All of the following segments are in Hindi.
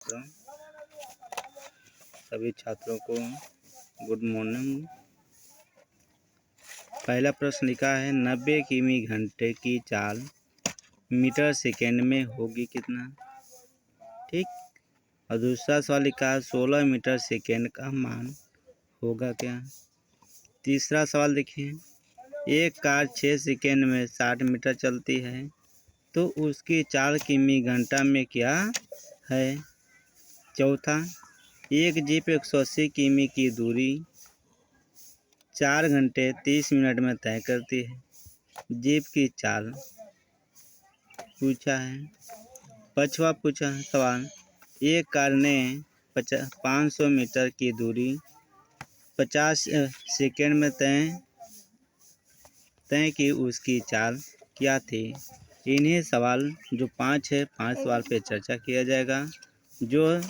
तो सभी छात्रों को गुड मॉर्निंग। पहला प्रश्न लिखा है 90 किमी घंटे की चाल मीटर सेकेंड में होगी कितना। ठीक। और दूसरा सवाल लिखा है 16 मीटर सेकेंड का मान होगा क्या। तीसरा सवाल देखिए, एक कार 6 सेकेंड में 60 मीटर चलती है तो उसकी चाल किमी घंटा में क्या है। चौथा, एक जीप 180 किमी की दूरी 4 घंटे 30 मिनट में तय करती है। जीप की चाल पूछा है। पांचवा पूछा है सवाल, एक कार ने 500 मीटर की दूरी 50 सेकेंड में तय की, उसकी चाल क्या थी। इन्हीं सवाल जो 5 है 5 सवाल पे चर्चा किया जाएगा, जो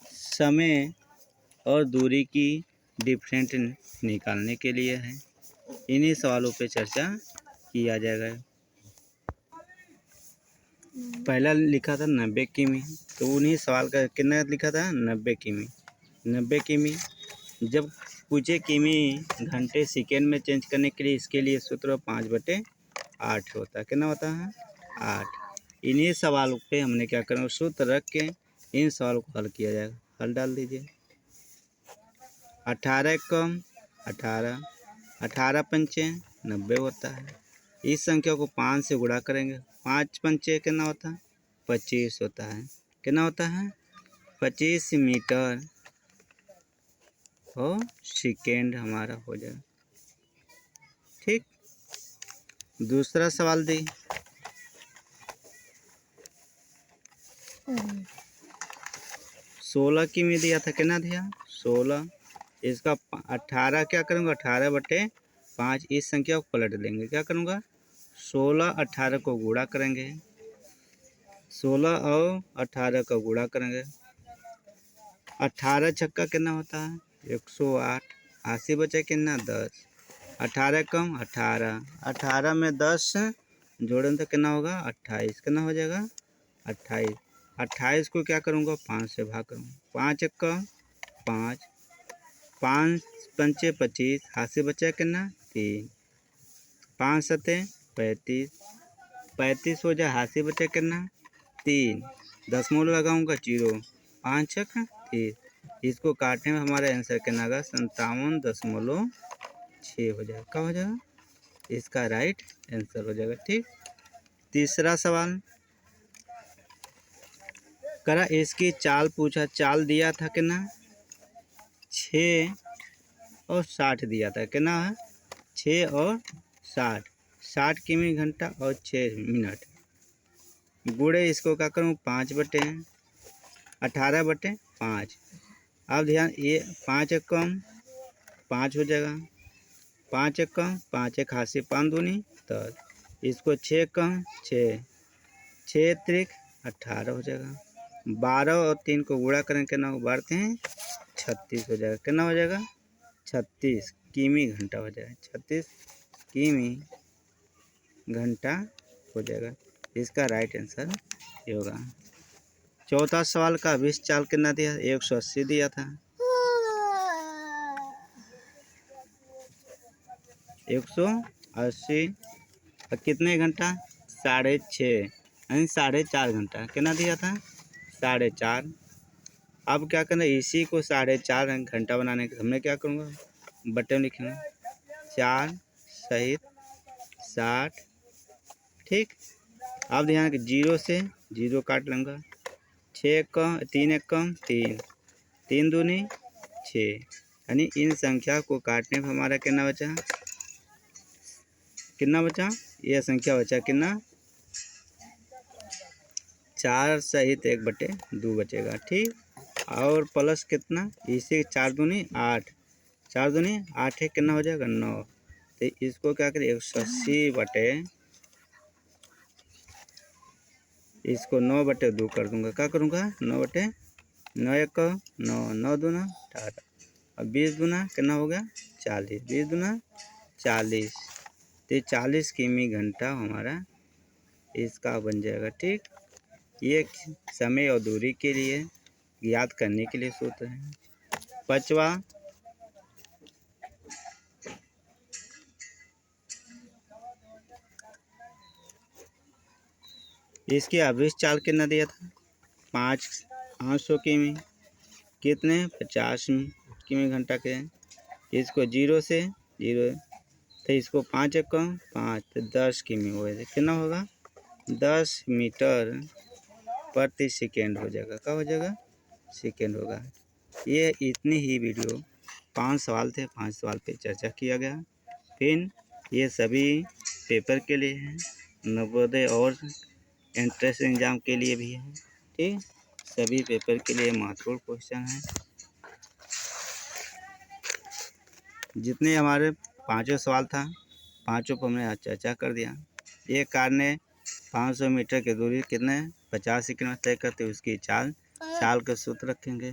समय और दूरी की डिफरेंट निकालने के लिए है। इन्हीं सवालों पे चर्चा किया जाएगा। पहला लिखा था 90 किमी, तो उन्हीं सवाल का कितना लिखा था 90 किमी। 90 किमी जब पूछे किमी घंटे सेकेंड में चेंज करने के लिए, इसके लिए सूत्र 5/8 होता है। कितना होता है 8। इन्हीं सवालों पे हमने क्या करना, सूत्र रख के इन सवालों को हल किया जाएगा। हल डाल दीजिए। 18 कम 18, 18 पंचे 90 होता है। इस संख्या को 5 से गुणा करेंगे, 5 पंचे कितना होता है 25 होता है। कितना होता है 25 मीटर और सेकेंड हमारा हो जाएगा। ठीक। दूसरा सवाल दी 16 किमी दिया था। कितना दिया 16। इसका 18 क्या करूँगा 18/5, इस संख्या को पलट देंगे। क्या करूँगा 16 18 को गुणा करेंगे, 16 और 18 का गुणा करेंगे। 18 छक्का कितना होता है 108। 80 बचे कितना 10। 18 कम 18, 18 में 10 जोड़ें तो कितना होगा 28। कितना हो जाएगा 28। 28 को क्या करूँगा 5 से भाग करूँगा। 5 एक 5, 5 पंचे 25, 80 बचा कितना 3, 5 सते 35, 35 हो जाए 80 बचे कितना 3, दशमलव लगाऊंगा 0, 5 छक 30। इसको काटने में हमारा आंसर कितना होगा 57.6 हो जाएगा। क्या हो जाएगा इसका राइट आंसर हो जाएगा। ठीक। तीसरा सवाल करा, इसकी चाल पूछा। चाल दिया था कितना 6 और 60 दिया था। कितना है 6 और 60, 60 किमी घंटा और 6 मिनट। गुड़े इसको क्या करूँ 5/18/5। अब ध्यान, ये 5 एक कम 5 हो जाएगा, 5 एक कम 5 एक 80, 5 दूनी 10। इसको 6 कम 6, 6 त्रिक 18 हो जाएगा। 12 और 3 को गुणा करें कितना बढ़ते हैं 36 हो जाएगा। कितना हो जाएगा 36 किमी घंटा हो जाएगा। 36 किमी घंटा हो जाएगा। इसका राइट आंसर ये होगा। चौथा सवाल का 20 चाल कितना दिया 180 दिया था। 180 और कितने घंटा 6.5 यानी 4.5 घंटा। कितना दिया था 4.5। अब क्या करना, इसी को 4.5 घंटा बनाने के हमने क्या करूँगा बटन लिखेंगे 4 सहित 60। ठीक। अब ध्यान कि 0 से 0 काट लूँगा। 6 कम 3 एक कम 3, 3 दूनी 6, यानी इन संख्या को काटने पर हमारा कितना बचा, कितना बचा यह संख्या बचा कितना 4 सहित 1/2 बचेगा। ठीक। और प्लस कितना इसे 4 दूनी 8, 4 दूनी 8 है कितना हो जाएगा 9। तो इसको क्या करें 180 इसको 9/2 कर दूंगा। क्या करूँगा 9/9 एक 9, 9 दूना 18 और 20 दूना कितना हो गया 40, 20 दूना 40। तो 40 किमी घंटा हमारा इसका बन जाएगा। ठीक। ये समय और दूरी के लिए याद करने के लिए सूत्र है। पांचवा, इसकी एवरेज चाल कितना दिया था? 500 किमी, कितने 50 किमी घंटा के। इसको 0 से 0 तो इसको 5 एक कम 5 तो 10 किमी हो जाएगा। कितना होगा? 10 मीटर प्रति सेकेंड हो जाएगा। क्या हो जाएगा? सेकेंड होगा। ये इतनी ही वीडियो 5 सवाल थे, 5 सवाल पे चर्चा किया गया। फिर ये सभी पेपर के लिए हैं, नवोदय और एंट्रेंस एग्जाम के लिए भी है। ठीक, सभी पेपर के लिए महत्वपूर्ण क्वेश्चन है। जितने हमारे पांचों सवाल था, पांचों पर हमने आज चर्चा कर दिया। एक कार ने 500 मीटर की दूरी कितने 50 सेकंड में तय करते उसकी चाल का सूत्र रखेंगे।